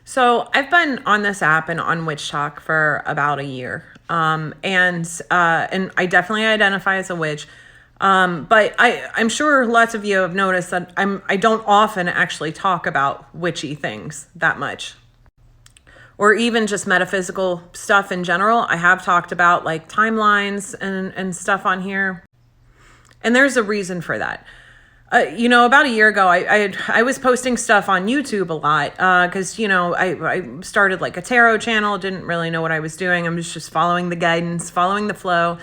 So I've been on this app and on Witch Talk for about a year. And I definitely identify as a witch. But I'm sure lots of you have noticed that I don't often actually talk about witchy things that much. Or even just metaphysical stuff in general. I have talked about like timelines and stuff on here. And there's a reason for that. About a year ago, I was posting stuff on YouTube a lot because, I started like a tarot channel, didn't really know what I was doing. I was just following the guidance, following the flow.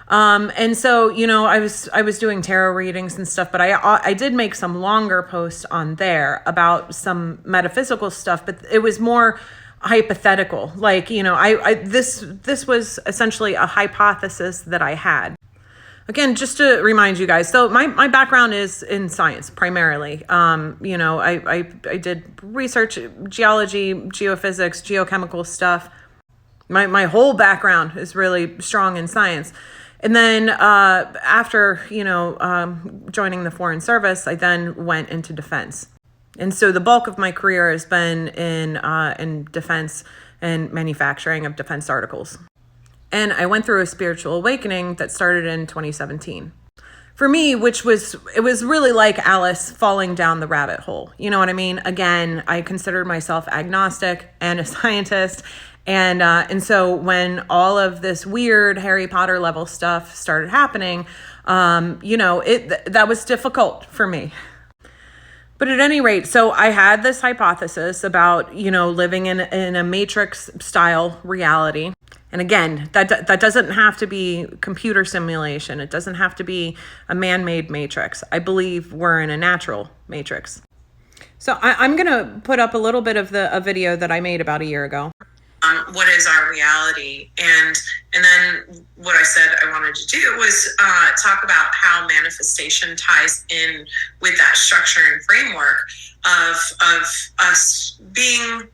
And so, I was doing tarot readings and stuff, but I did make some longer posts on there about some metaphysical stuff, but it was more hypothetical. Like, this was essentially a hypothesis that I had. Again, just to remind you guys, so my background is in science primarily. I did research, geology, geophysics, geochemical stuff. My whole background is really strong in science. And then after, joining the Foreign Service, I then went into defense. And so the bulk of my career has been in defense and manufacturing of defense articles. And I went through a spiritual awakening that started in 2017. For me, it was really like Alice falling down the rabbit hole. You know what I mean? Again, I considered myself agnostic and a scientist. And so when all of this weird Harry Potter level stuff started happening, that was difficult for me. But at any rate, so I had this hypothesis about, living in a matrix style reality. And again, that doesn't have to be computer simulation. It doesn't have to be a man-made matrix. I believe we're in a natural matrix. So I'm going to put up a little bit of a video that I made about a year ago. What is our reality? And then what I said I wanted to do was talk about how manifestation ties in with that structure and framework of us being,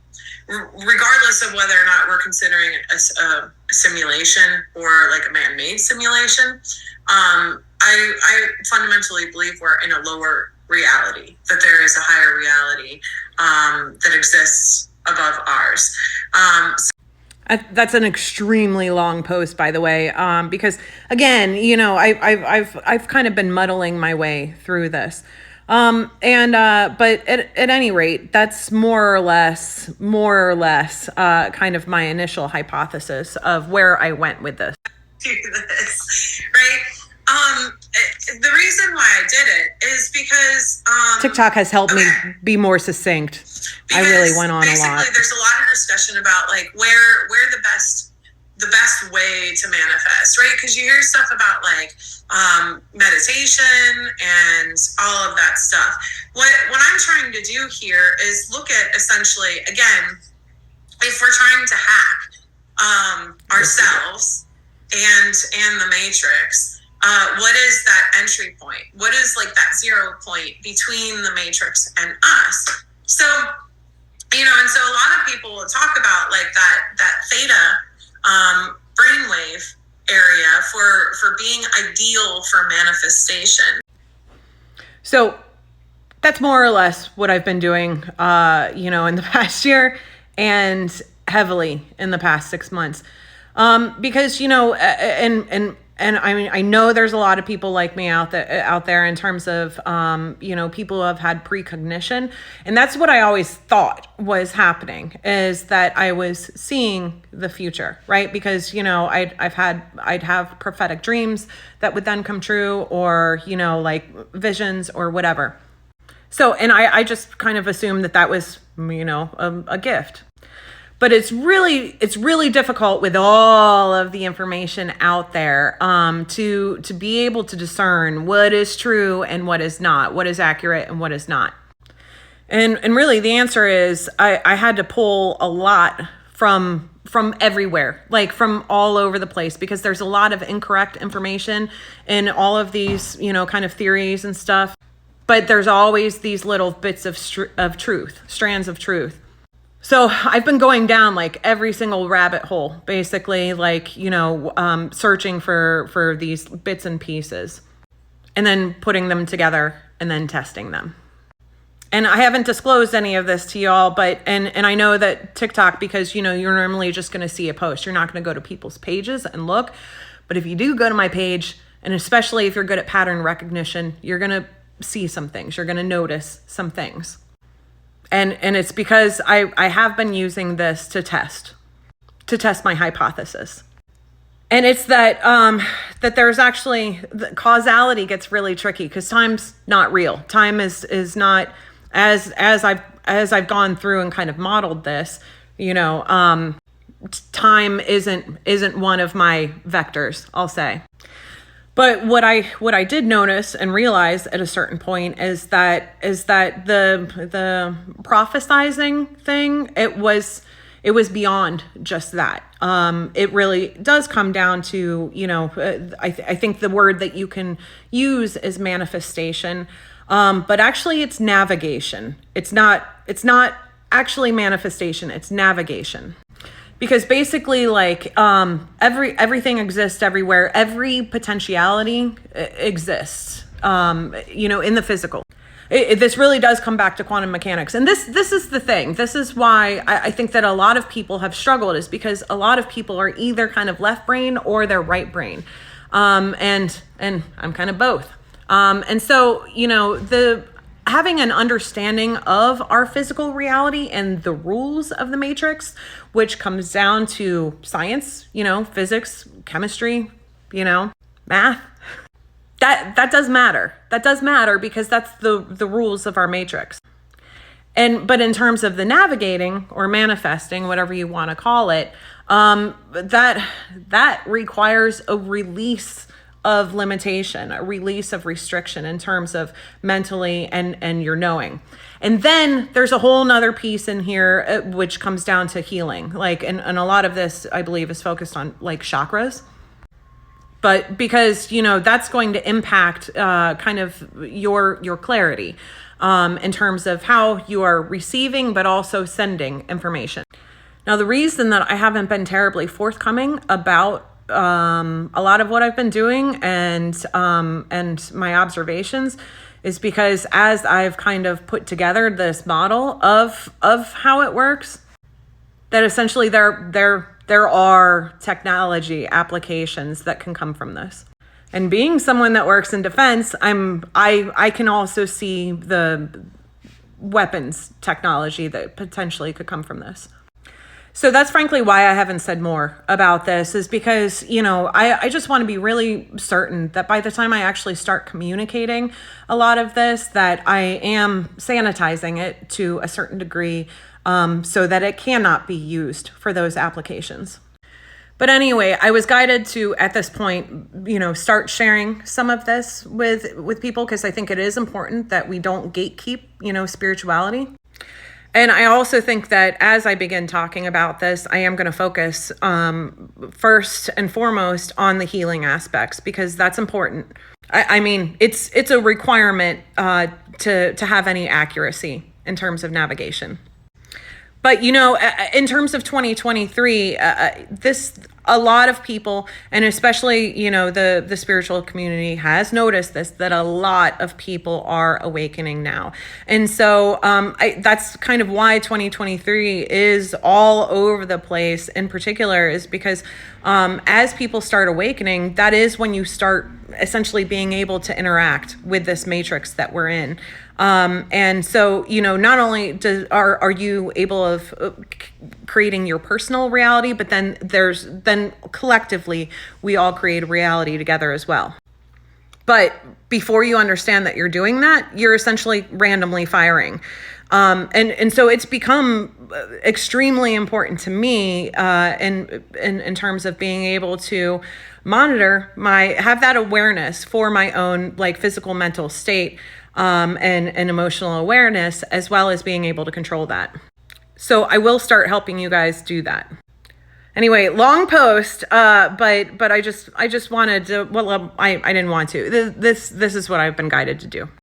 regardless of whether or not we're considering a simulation or like a man-made simulation. I fundamentally believe we're in a lower reality, that there is a higher reality that exists above ours. That's an extremely long post, by the way, because again, I've kind of been muddling my way through this. But at any rate, that's more or less kind of my initial hypothesis of where I went with this. Do this, right? The reason why I did it is because TikTok has helped me be more succinct. I really went on a lot. There's a lot of discussion about like where the best way to manifest, right? Because you hear stuff about like meditation and all of that stuff. What I'm trying to do here is look at essentially, again, if we're trying to hack ourselves and the matrix. What is that entry point? What is like that 0 point between the matrix and us? So, and so a lot of people will talk about like that theta brainwave area for being ideal for manifestation. So that's more or less what I've been doing, in the past year and heavily in the past 6 months. Because, and I mean, I know there's a lot of people like me out there in terms of, people who have had precognition. And that's what I always thought was happening, is that I was seeing the future, right? Because, I'd have prophetic dreams that would then come true, or, like visions or whatever. So, and I just kind of assumed that was, a gift. But it's really difficult with all of the information out there to be able to discern what is true and what is not, what is accurate and what is not. And really the answer is I had to pull a lot from everywhere, like from all over the place, because there's a lot of incorrect information in all of these, kind of theories and stuff. But there's always these little bits of truth, strands of truth. So I've been going down like every single rabbit hole, basically, like, searching for these bits and pieces and then putting them together and then testing them. And I haven't disclosed any of this to y'all, but and I know that TikTok, because you're normally just going to see a post, you're not going to go to people's pages and look. But if you do go to my page, and especially if you're good at pattern recognition, you're going to see some things. You're going to notice some things. And it's because I have been using this to test my hypothesis. And it's that that there's actually, the causality gets really tricky because time's not real. Time is not, as I've gone through and kind of modeled this, time isn't one of my vectors, I'll say. But what I did notice and realize at a certain point is that the prophesizing thing, it was beyond just that. It really does come down to, I think the word that you can use is manifestation. But actually it's navigation. It's not actually manifestation, it's navigation. Because basically, like, everything exists everywhere. Every potentiality exists, in the physical. This really does come back to quantum mechanics. And this is the thing. This is why I think that a lot of people have struggled, is because a lot of people are either kind of left brain or they're right brain. And I'm kind of both. And so, having an understanding of our physical reality and the rules of the matrix, which comes down to science, physics, chemistry, math, that does matter. That does matter because that's the rules of our matrix. But in terms of the navigating or manifesting, whatever you want to call it, that requires a release of limitation, a release of restriction in terms of mentally and your knowing. And then there's a whole nother piece in here, which comes down to healing. Like, and a lot of this, I believe, is focused on like chakras. But because, that's going to impact kind of your clarity in terms of how you are receiving, but also sending information. Now, the reason that I haven't been terribly forthcoming about a lot of what I've been doing and my observations is because as I've kind of put together this model of how it works, that essentially there are technology applications that can come from this. And being someone that works in defense, I can also see the weapons technology that potentially could come from this. So that's frankly why I haven't said more about this, is because, I just want to be really certain that by the time I actually start communicating a lot of this, that I am sanitizing it to a certain degree so that it cannot be used for those applications. But anyway, I was guided to, at this point, start sharing some of this with people because I think it is important that we don't gatekeep, spirituality. And I also think that as I begin talking about this, I am going to focus first and foremost on the healing aspects, because that's important. I mean, it's a requirement to have any accuracy in terms of navigation. But, in terms of 2023, a lot of people, and especially, the spiritual community has noticed this, that a lot of people are awakening now. And so that's kind of why 2023 is all over the place in particular, is because as people start awakening, that is when you start essentially being able to interact with this matrix that we're in. And so, not only are you able of creating your personal reality, but then collectively we all create a reality together as well. But before you understand that you're doing that, you're essentially randomly firing. And so it's become extremely important to me in terms of being able to monitor have that awareness for my own like physical mental state and emotional awareness, as well as being able to control that. So I will start helping you guys do that. Anyway, long post, but I just wanted to, I didn't want to. This is what I've been guided to do.